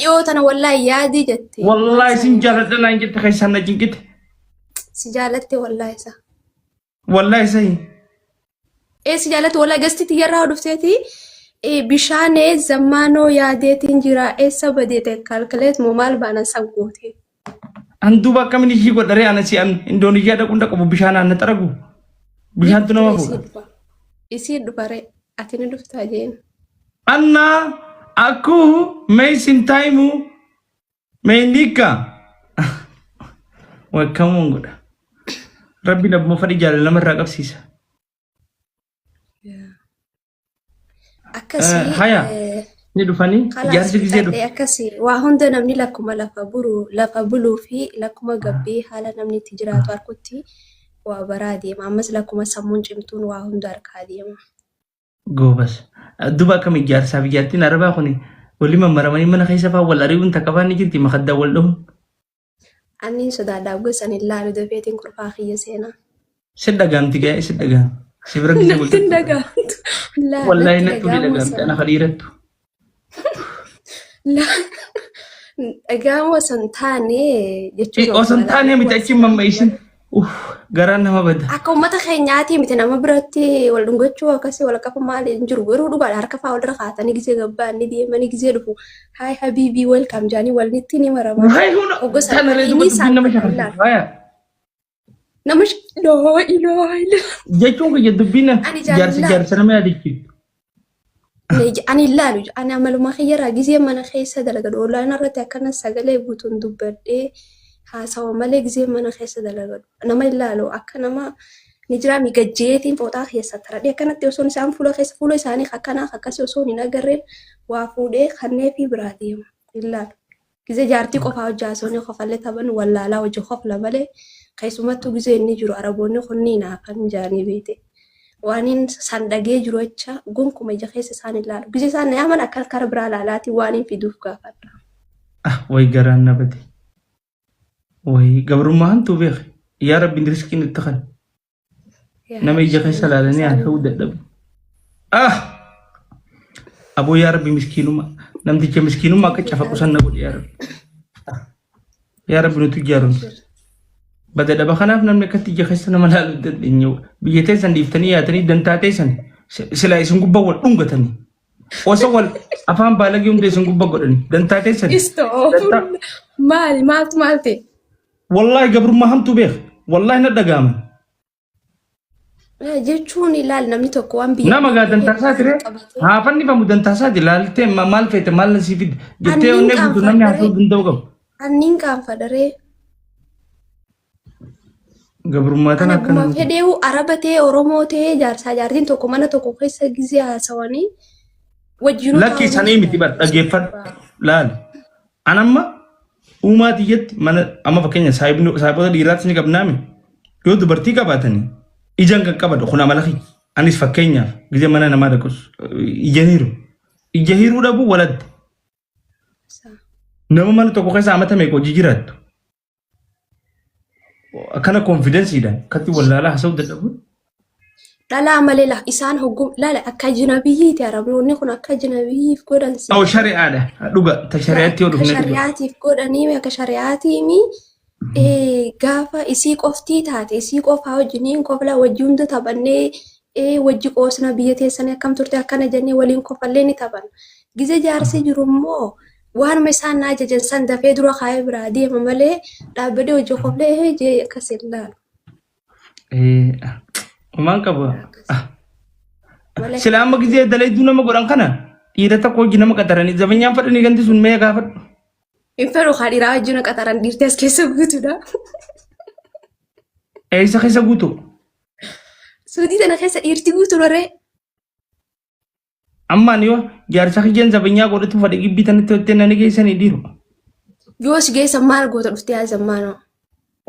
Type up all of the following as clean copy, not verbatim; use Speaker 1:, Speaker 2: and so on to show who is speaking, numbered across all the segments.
Speaker 1: يوتنا والله يادي جتي
Speaker 2: والله سنجالت لنا إن جت خيسنا جنكت
Speaker 1: سجالتي والله سا
Speaker 2: والله سهي
Speaker 1: إيه سجالتي والله قصتي تجرا ودفتي إيه بشانة زمانو يادي تنجرا إيه سبديتك كالكليت ممال بانا سوقوتي
Speaker 2: Anduba kami ni higo dari anak si an Indonesia ada kunda kamu bisa anak teragu bisa tu nama aku
Speaker 1: isi dupare atini dufta ajen
Speaker 2: Anna aku may sintaimu may nikah wah kamu ngoda Rabbi nak mau fadi jalan nama ragap sisa
Speaker 1: akasi
Speaker 2: haya ni dufani jar segi sedu
Speaker 1: akasi wa honda namni lakuma lafa bulu fi lakuma gabbi hala namni tijratu arkutti wa baradi ma mas lakuma samun cimtun wa honda arkadi ma
Speaker 2: gobas duba kami jar sabi jarti naraba khoni wali maramani mana khaisa fa wala ribun takabani jirti makhadda waldum
Speaker 1: anin sudah dagus anilla lu debetin kurfa khiya sena
Speaker 2: sedagam tiga sedagam sibrak disebut
Speaker 1: sedagam la
Speaker 2: wallahi natu dagam ana khadirat
Speaker 1: لا أجاوا سنتاني
Speaker 2: أو سنتاني متأكد مما يشين قرأنا ما بده
Speaker 1: أكو ما تخيناتي متنا ما برتي ولا نقول كسي ولا كفا مالي نجرو برو بعد هركفا ولا رخات أنا جزء جبان ندي ما نجزء لفو هاي حبيبي ويلكم جاني والنتيني مرة
Speaker 2: هاي هنا أنا لازم أتبين
Speaker 1: نمش لا إله إلا
Speaker 2: جاكم كجدبينا جارس أنا ما أدري
Speaker 1: أنا لا أنا عملوا ما خيرا جزء ما نخيس هذا لقد ولا أنا رتأكنا سجله بوتون دبر إيه هاسوا ملك جزء ما نخيس هذا لقد أنا ما إلا لو أكنا ما نجرا ميجاتين فوتاه يا سترة دي كانت توصل سام فلو خيس فلو ساني خكنا خكسي وصوني نجرب وافودة خنّي في براديم إلا جزء جارتي كفاو جاسوني خفلة تبان ولا لا وجه خفلة بله خيسومات جزء نجرو عربوني خنينا كان جاني بيته وانين سندقي جروتشا قومكم يجخيس سان الله بيجي سان يامن أكل كربرا لالاتي وانين في دوف كافر
Speaker 2: وي قران نبدي وي قبر ما هنتو بيخ يا رب ندرسكين التخل نما يجخيس لالاني عن حودة دب أبو يا رب مسكينو ما نمتي مسكينو ما كتشافك وسنقول يا رب يا رب نتجارون بدأ دبخنا فنان مكتي جخسنا ملال الدنيو بيجتي سن ديفتني ياتني دنتاتي سن سلا يسنقو بول أنغتني وسوال أفهم بالك يوم دي سنقو بقولني دنتاتي سن
Speaker 1: استغفر مالتي
Speaker 2: والله قبر ما هم تبيخ والله ندقام
Speaker 1: جيتشوني لال نمني توكوان بي
Speaker 2: نما قاعد دنتاسات ري ها فني فمو دنتاسات لال تي مال فيت مال سيفيد جتي ونبي نمني عطو دندوغم
Speaker 1: أنين كام فدري
Speaker 2: Gabrumatan
Speaker 1: akan ma fedeu arabate oromote jarsa jartin tokko mana tokko keessa gize haasawani wajjinu
Speaker 2: lakki sanii miti bar dhageeffad laal anamma uumaati jetti mana amma fakkeenya saayibota dhiiraatti ni qabnaame yoo dubartii qabaatanii ijaan kan qabadu kun amala kiyya anis fakkeenyaaf gize mana namaa dhaqus ija hiiruu dhabu waladde nama mana tokko keessa amata meeqa hojii jiraattu أكنا confidence إذا كتي ولا لا حسود الأول
Speaker 1: لا مالله إنسان هو لا أكجنبيه تعرف لو نكون أكجنبيه في كورن
Speaker 2: أو شريعة ده لغة تشريعتي ولا
Speaker 1: شريعتي في كورن مي كشريعتي مي قافة إسيق أفتي تات إسيق أفها وجنين قبل وجوند تبني وجيك أوسنا بيتي سنة كم ترتاح كنا جني ولين قبلني تبن جزء جارسي جرمو وان مسان ناجا جنسان دفع درو خايب رادي ممالي لابد وجو خفله جي كسر لال
Speaker 2: ومان كبا سلام كزي دلائي دونا ما قران كنا إذا تقول جنا ما كتراني زمن يام فرني كنتي سن ميا كافر
Speaker 1: إنفرو خالي راج جنا كتران ديرتس كيسا بوتو دا
Speaker 2: إيسا كيسا بوتو
Speaker 1: سودي تنا كيسا إرتي بوتو لوري
Speaker 2: amma niyo jaarsa kijen zabanya godhatu fadhi gibbitan itti nani geessani diru
Speaker 1: yoos geessa maal goota dhufte yaa zammaano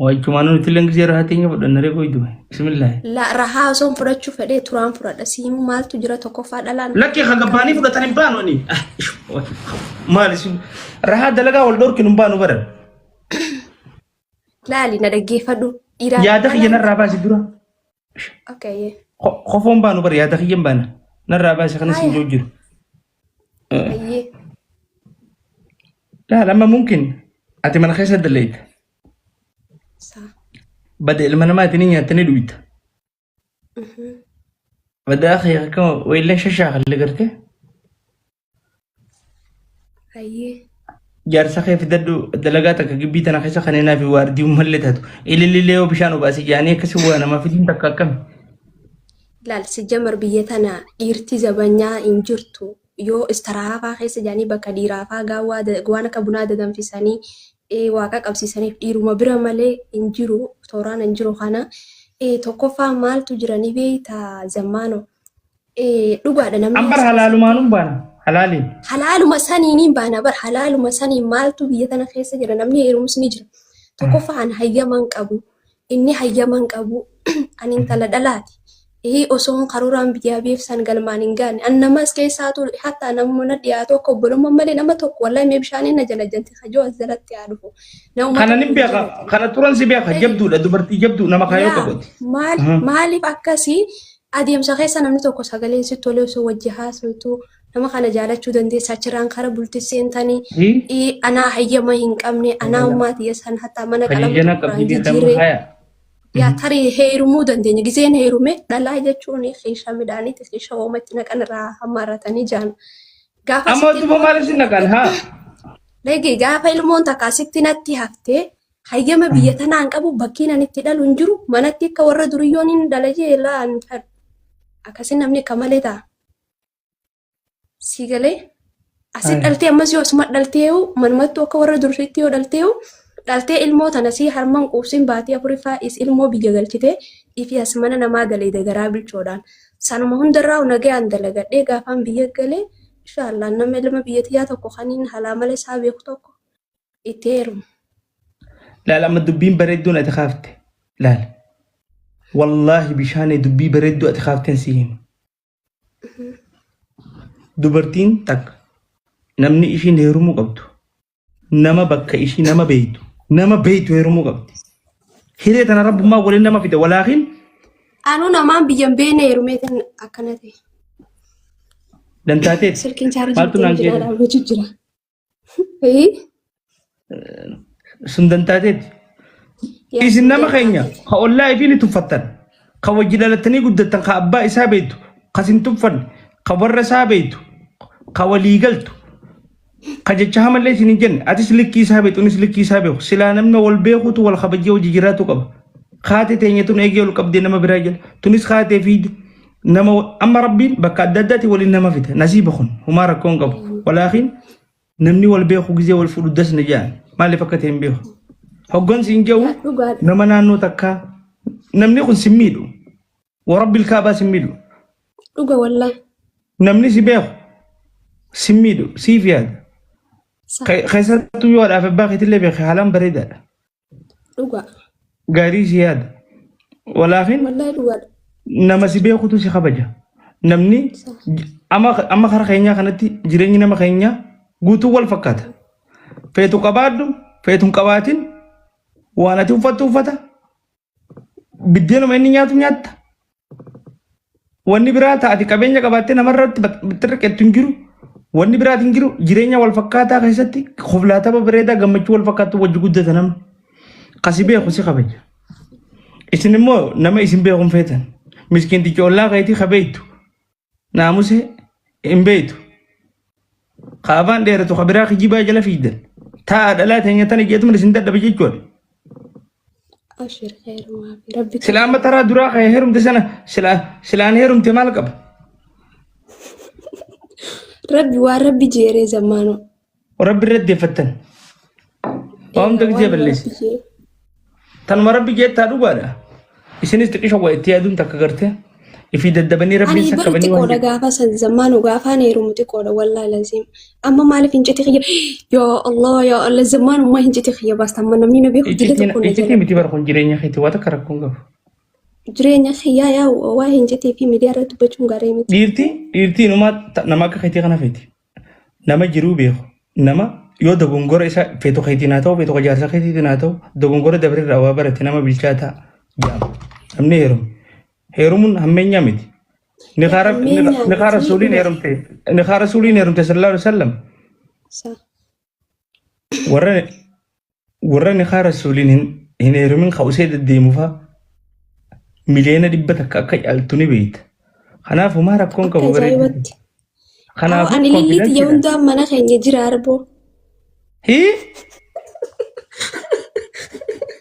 Speaker 2: way kumanu itti lengi rahatenya fudhannare goydu bismillah
Speaker 1: la rahaa son fudhachuu fedhe turaan fudhadha siimu maaltu jira tokko faadhalaan
Speaker 2: lakki hagabaani fudhatani baano ni maalis rahaa dalagaa wal dorkinu baanu baran
Speaker 1: laali na dhaggeeffadhu
Speaker 2: yaada kiyyan raabaa dura
Speaker 1: okay
Speaker 2: khofoon baanu bar yaada kiyyan baana نرى بس خلنا نسوي جوجل لا لما ممكن أتي من خيسة دليت
Speaker 1: صح.
Speaker 2: بدأ المنامات نية تندويت بدأ أخي كم وإلا شاشة اللي قرته
Speaker 1: أيه
Speaker 2: جارسا خيف ددو دلقاتك جبيت أنا خيسة خلينا في واردي ومهلتها اللي ليه بشانو بس يعني كسبوا أنا ما في دين تكاكم
Speaker 1: laal si jamar biyya tana dhiirti zabanyaa hin jirtu yoo istiraafaa keessa jedhanii bakka dhiiraafaa waan akka bunaa danfisanii waaqa qabsiisaniif dhiiruma bira malee hin jiru tooraan hin jiru kana tokkoffaa maaltu jiranii beektaa zammaano dhugaadha namni
Speaker 2: أمبر حلال بانا حلالين
Speaker 1: halaaluma saniiniin baana bar halaaluma saniin maaltu biyya tana keessa jira namni heerumsi ni jira tokkoffaan hayyaman qabu inni hayyaman qabu ani intala dhalaati. Osoon karooraan biyyaa beefsan galmaan hin gaane annamas keessaatu hatta namni dhiyaatu akka obbolummaa malee nama tokko wallahi mee bishaaniin na jala janti hajoo as jalatti yaa dhufu.
Speaker 2: Kana ni beeka kana turan si beeka jabduudha dubartii jabduu nama kaayoo qabuuti.
Speaker 1: Maaliif akkasii adeemsa keessa namni tokko sagalee si tolee osoo wajji haasawtu nama kana jaalachuu dandeessa achirraan kara bultii seentanii anaa hayyama hin qabne anaa ummaatii san hatta mana qalamtu jijjiirree. Yaa tarii heerumuu dandeenya giseen heerume dhalaa jechuun xiisha midhaaniiti xiisha oomatti naqan irraa hammaarratanii jiran.
Speaker 2: Amma duuba maal isin naqan haa?
Speaker 1: Leegi gaafa ilmoon takka asitti natti haftee hayyama biyya tanaan qabu bakkiin ani itti dhalu hin jiru manatti akka warra duriyyoon hin dalajee laan fadhu. Akkasiin namni akka malee ta'a. Si galee asit dhaltee ammas yoo asuma dhalteewu manumattuu akka warra duriitti yoo dhalteewu. Dhaltee ilmoo tana si harman quubsin baatii afuriffaa is ilmoo biyya galchite ifi as mana namaa galee garaa bilchoodhaan sanuma hundarraa nagayaan dalagadhee gaafaan biyya galee inshaallah nama ilma biyyattiyaa tokko kaniin halaa malee isaa beeku tokko itti heerumu.
Speaker 2: Laal amma dubbiin bareedduun ati kaafte laal wallaahi bishaan dubbii bareedduu ati kaafteen si himu dubartiin takka namni ishiin heerumuu qabdu nama bakka ishii nama beeytu. Nama beeytu heerumuu qabdi. Hiree tana rabbummaa waliin nama fide walaakin.
Speaker 1: Anuu namaan biyyan beene heerumeetiin akkana ta'e.
Speaker 2: Dantaateet.
Speaker 1: Silkiin chaarjii jira dhaabbachuu jira.
Speaker 2: Sun dantaateet. Isin nama keenya ka ollaa ifiin tuffattan ka wajji dhalatanii guddattan ka abbaa isaa beeytu ka sin tuffanne ka warra isaa beeytu ka walii galtu. Kajecha hamallee isin hin jenne atis likkii isaa beektu unis likkii isaa beeku silaa namni wal beekuutu wal kabajee hojii jiraatu qaba kaatee teenya tun eegee ol qabdee nama biraa jala tunis kaatee fiide nama amma rabbiin bakka adda addaatti waliin nama fite nasiiba kun humaa rakkoon qabu walaakin namni wal beeku gizee wal fuudhu dasna jaan maaliif akka ta'e hin beeku hoggansi hin jiru nama naannoo takkaa namni kun simmiidhu warabbil kaabaa simmiidhu
Speaker 1: dhuga wallahi
Speaker 2: namni si beeku simmiidhu siif yaada. Keessattuu yoo dhaaf abbaa keetillee beekee haalaan bareedaadha.
Speaker 1: Dhugaa.
Speaker 2: Gaarii si yaada. Walaakin nama si beekutu si kabaja. Namni amma karaa keenyaa kanatti jireenyi nama keenyaa guutuu wal fakkaata. Feetu qabaadhu feetu hin qabaatin waan ati uffattu uffata. Biddeenuma inni nyaatu nyaatta. Wanni biraa taati qabeenya qabaattee namarratti bittirqeettu hin jiru. Wanni biraatiin jiru jireenya wal fakkaataa keessatti qoflaataba bareedaa gammachuu wal fakkaatu wajji guddata namni kasi beeku si kabaja. Isin immoo nama isin beekuun feetan miskiintichi ollaa keetii kabeeytu naamuse hin beeytu kaabaan dheeratu kabiraa kijibaa jala fiidan ta'a dhalaa teenya tana jeetuun isin dadhabe jechuudha. Silaa amma taraa duraa ka'ee heerumte sana silaan heerumte maal qaba?
Speaker 1: Rabbi waan rabbi jeeree zammaanoo.
Speaker 2: Rabbi irratti deeffattan. Waan dagdee balleessi. Tanuma rabbi jeettaa dhugaadha. Isinis xiqqisha waa itti yaaduun takka gartee. Ifi daddabanii rabbiin sakkabanii
Speaker 1: waan. Ani xiqqoodha gaafa san zammaanoo gaafaan heerumu xiqqoodha wallaahi laziim. Amma maaliif hinciti xiyya? Yaa Allah zammaanoo maa hinciti xiyya baastaa amma namni na beeku jila tokko na jala.
Speaker 2: Ijjitii miti bara kun jireenya keetii waa takka rakkoon qabu.
Speaker 1: Jireenya xiyyaa yaa waa hincitii fi miidiyaa irratti dubbachuun gaarii miti.
Speaker 2: Dhiirtii nama akka keetii kana feeti. Nama jiruu beeku. Nama yoo dogongora isa feetu keetiin haa ta'u feetu jaarsa keetiin haa ta'u dogongora dabareerraa waa barate nama bilchaataa jaama. Namni heerumu. Heerumuun hammeenyaa miti. Niqaa rasuuliin heerumte sallallahu alaihi wasallam. warra ni khara sulin hin erumin khawse deddeemu fa miliyoona 100 akka caaltu ni beeyta. Kanaafuu maa rakkoon qabu
Speaker 1: Ajaa'ibatti. Ani lilliiti yoo hundaa mana keenya jira arboo.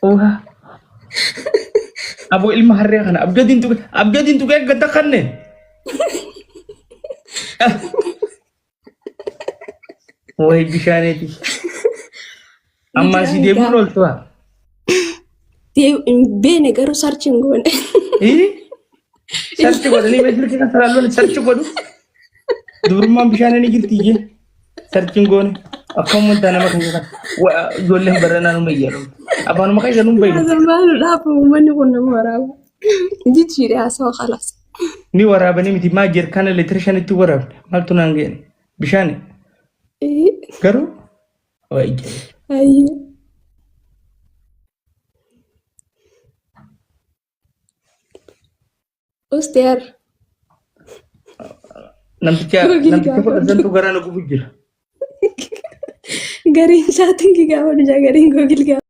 Speaker 2: Oha. Abo ilma harree kana abdootiin tuqee gadda kanne. Wayi bishaaneeti. Amma si deebiin ooltu haa.
Speaker 1: Beene garuu sarchiin goone.
Speaker 2: Sarchi godhanii beeksisa kan sararloon sarchi godhu. Durummaan bishaan ni jirti iyyee. Sarchiin goone. Akkam wanta nama kan jedhan. Ijoolleen baranaa nu mayyaadhu. Afaanuma keessa nu bayyadu.
Speaker 1: Maaludhaaf uummanni kun nama waraaba. Jijjiiree haasawaa khalaas.
Speaker 2: Ni waraabanii miti maa jeerkaana leetira shanitti waraabne maaltu naan ga'e bishaan garuu
Speaker 1: Ayyee. Usteer.
Speaker 2: namticha fudhatantu garaa na gubu jira.
Speaker 1: Gariin isaatiin gaafa dhujaa gariin googil gaafa.